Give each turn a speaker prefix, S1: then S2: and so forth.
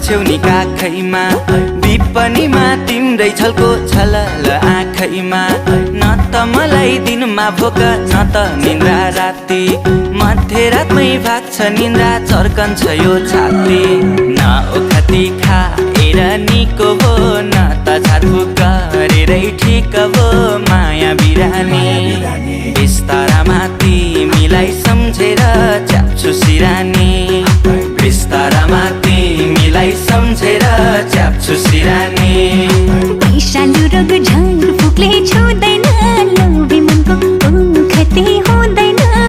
S1: पछ्यौनी काखैमा विपनीमा तिम्रै छलको छलल आँखैमा न त मलाई दिनमा भोक न त निन्द्रा राति मध्यरातमै भाग्छ निन्द्रा चर्कन्छ यो छाती न ओखती खाएर निको भो न त झारफुक गरेरै ठिक भो माया बिरानी बिस्तारामा